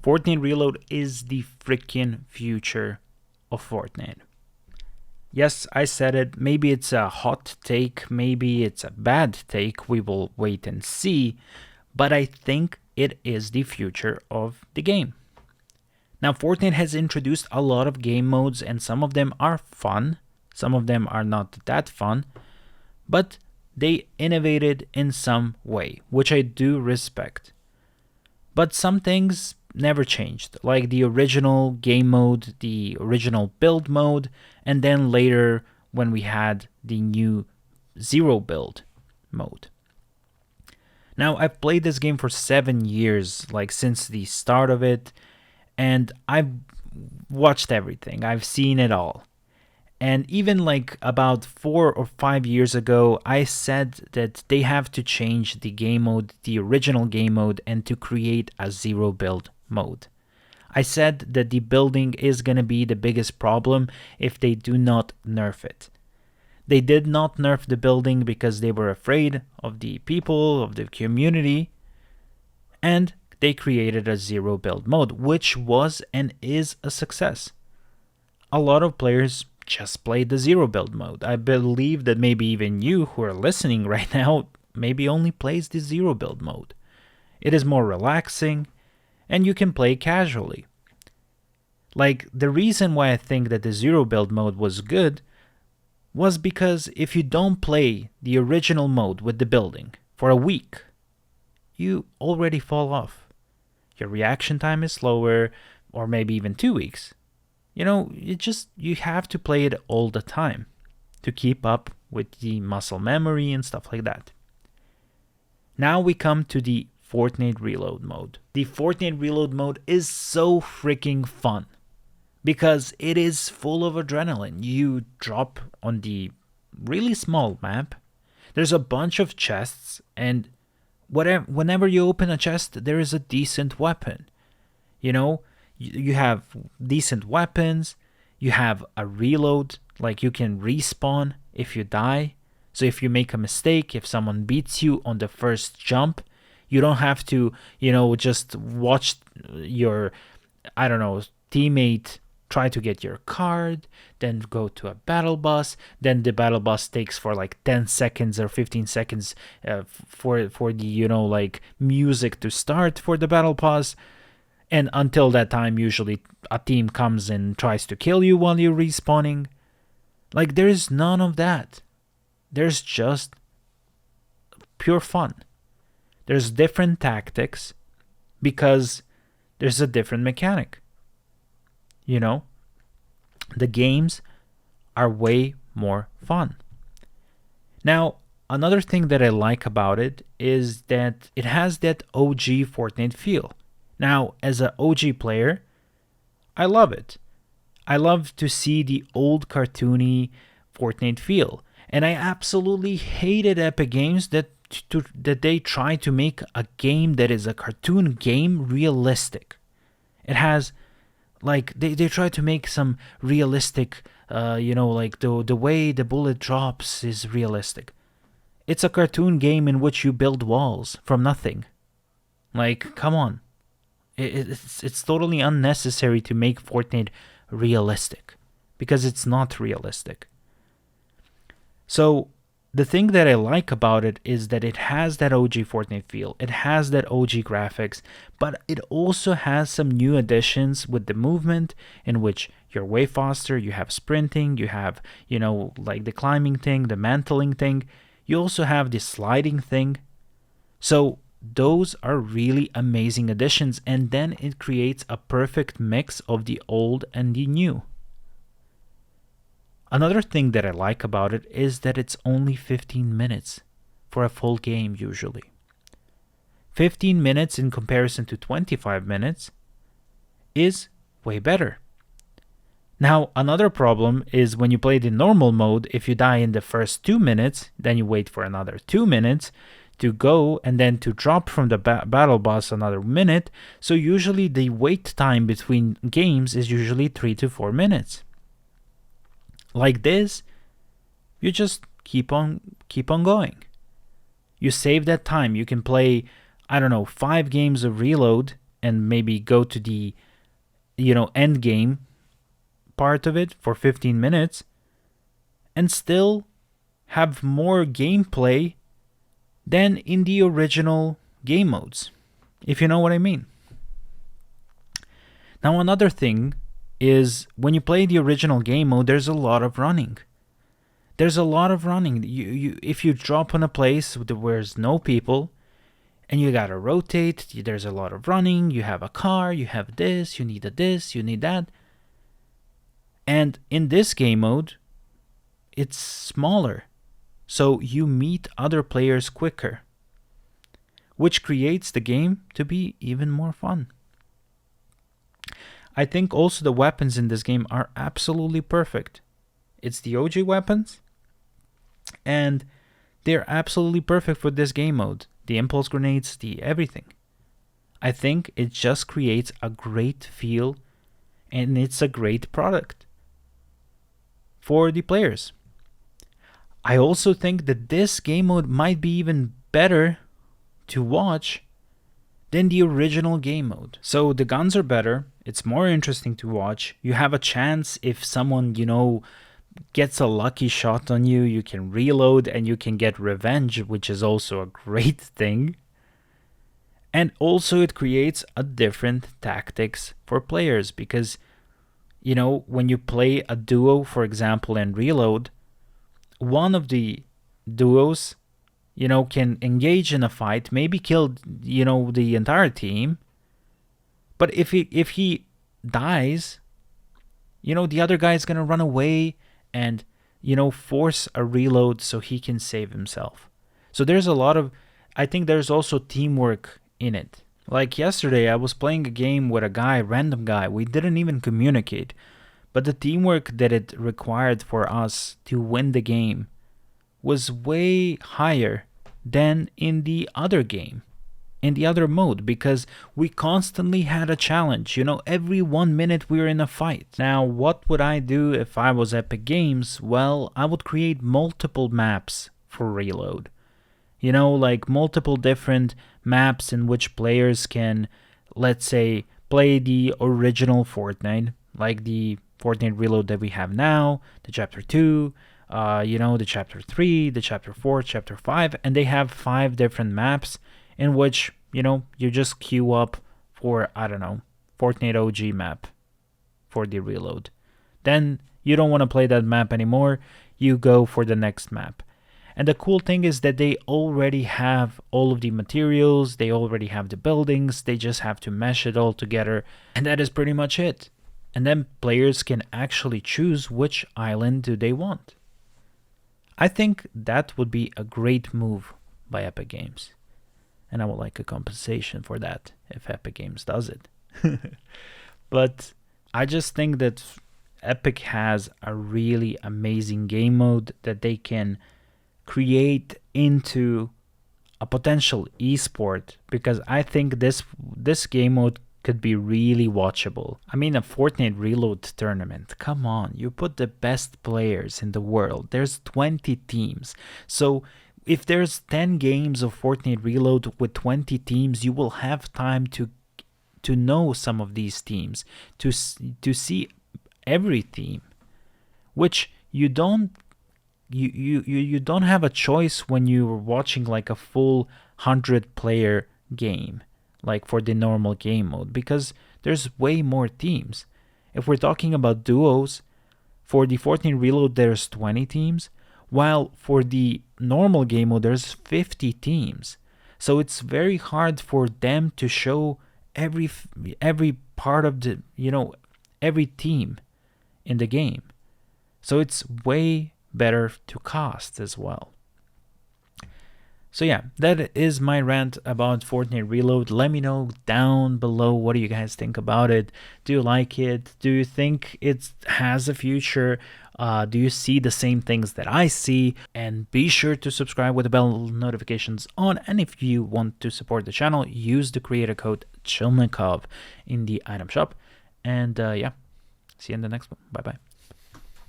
Fortnite Reload is the freaking future of Fortnite. Yes, I said it. Maybe it's a hot take, maybe it's a bad take. We will wait and see. But I think it is the future of the game. Now, Fortnite has introduced a lot of game modes, and some of them are fun, some of them are not that fun, but they innovated in some way, which I do respect. But some things never changed, like the original game mode, the original build mode, and then later when we had the new zero build mode. Now, I've played this game for 7 years, like since the start of it, and I've watched everything. I've seen it all. And even like about 4 or 5 years ago, I said that they have to change the game mode, the original game mode, and to create a zero build mode. I said that the building is going to be the biggest problem if they do not nerf it. They did not nerf the building because they were afraid of the people, of the community, and they created a zero build mode, which was and is a success. A lot of players just played the zero build mode. I believe that maybe even you who are listening right now maybe only plays the zero build mode. It is more relaxing and you can play casually. Like, the reason why I think that the zero build mode was good was because if you don't play the original mode with the building for a week, you already fall off. Your reaction time is slower, or maybe even 2 weeks. You have to play it all the time to keep up with the muscle memory and stuff like that. Now we come to the Fortnite Reload mode. The Fortnite Reload mode is so freaking fun because it is full of adrenaline. You drop on the really small map. There's a bunch of chests, and whenever you open a chest, there is a decent weapon. You have decent weapons, you have a reload, like you can respawn if you die. So if you make a mistake, if someone beats you on the first jump, you don't have to, just watch your, teammate try to get your card, then go to a battle bus, then the battle bus takes for like 10 seconds or 15 seconds for the, music to start for the battle pass. And until that time, usually a team comes and tries to kill you while you're respawning. Like, there's none of that. There's just pure fun. There's different tactics because there's a different mechanic. The games are way more fun. Now, another thing that I like about it is that it has that OG Fortnite feel. Now, as an OG player, I love it. I love to see the old cartoony Fortnite feel. And I absolutely hated Epic Games that they try to make a game that is a cartoon game realistic. It has, they try to make some realistic, the way the bullet drops is realistic. It's a cartoon game in which you build walls from nothing. Come on. It's totally unnecessary to make Fortnite realistic because it's not realistic. So the thing that I like about it is that it has that OG Fortnite feel. It has that OG graphics, but it also has some new additions with the movement in which you're way faster. You have sprinting, you have, the climbing thing, the mantling thing. You also have the sliding thing. So those are really amazing additions, and then it creates a perfect mix of the old and the new. Another thing that I like about it is that it's only 15 minutes for a full game usually. 15 minutes in comparison to 25 minutes is way better. Now, another problem is when you play the normal mode, if you die in the first 2 minutes, then you wait for another 2 minutes to go and then to drop from the battle boss another minute. So usually the wait time between games is usually 3 to 4 minutes. Like this, you just keep on going. You save that time. You can play, 5 games of Reload and maybe go to the, end game part of it for 15 minutes and still have more gameplay than in the original game modes, if you know what I mean. Now, another thing is when you play the original game mode, there's a lot of running. There's a lot of running. If you drop on a place where there's no people and you gotta rotate, there's a lot of running. You have a car, you have this, you need this, you need that. And in this game mode, it's smaller. So you meet other players quicker, which creates the game to be even more fun. I think also the weapons in this game are absolutely perfect. It's the OG weapons, and they're absolutely perfect for this game mode. The impulse grenades, the everything. I think it just creates a great feel, and it's a great product for the players. I also think that this game mode might be even better to watch than the original game mode. So the guns are better, it's more interesting to watch. You have a chance if someone, gets a lucky shot on you, you can reload and you can get revenge, which is also a great thing. And also it creates a different tactics for players because, when you play a duo, for example, in Reload, one of the duos, can engage in a fight, maybe kill, the entire team. But if he dies, the other guy is going to run away and, force a reload so he can save himself. So there's I think there's also teamwork in it. Like yesterday, I was playing a game with a random guy. We didn't even communicate. But the teamwork that it required for us to win the game was way higher than in the other game, in the other mode, because we constantly had a challenge. Every 1 minute we were in a fight. Now, what would I do if I was Epic Games? Well, I would create multiple maps for Reload. Like multiple different maps in which players can, let's say, play the original Fortnite, like the Fortnite Reload that we have now, the Chapter 2, the Chapter 3, the Chapter 4, Chapter 5, and they have 5 different maps in which, you just queue up for, Fortnite OG map for the Reload. Then you don't want to play that map anymore, you go for the next map. And the cool thing is that they already have all of the materials, they already have the buildings, they just have to mesh it all together, and that is pretty much it. And then players can actually choose which island do they want. I think that would be a great move by Epic Games. And I would like a compensation for that if Epic Games does it. But I just think that Epic has a really amazing game mode that they can create into a potential esport, because I think this game mode could be really watchable. I mean, a Fortnite Reload tournament, come on, you put the best players in the world. There's 20 teams. So if there's 10 games of Fortnite Reload with 20 teams, you will have time to know some of these teams, to see every team, which you don't have a choice when you're watching like a full 100-player game, like for the normal game mode, because there's way more teams. If we're talking about duos, for the Fortnite Reload there's 20 teams, while for the normal game mode there's 50 teams. So it's very hard for them to show every part of the, every team in the game. So it's way better to cost as well. So yeah, that is my rant about Fortnite Reload. Let me know down below, what do you guys think about it? Do you like it? Do you think it has a future? Do you see the same things that I see? And be sure to subscribe with the bell notifications on. And if you want to support the channel, use the creator code Chilnikov in the item shop. And yeah, see you in the next one. Bye bye.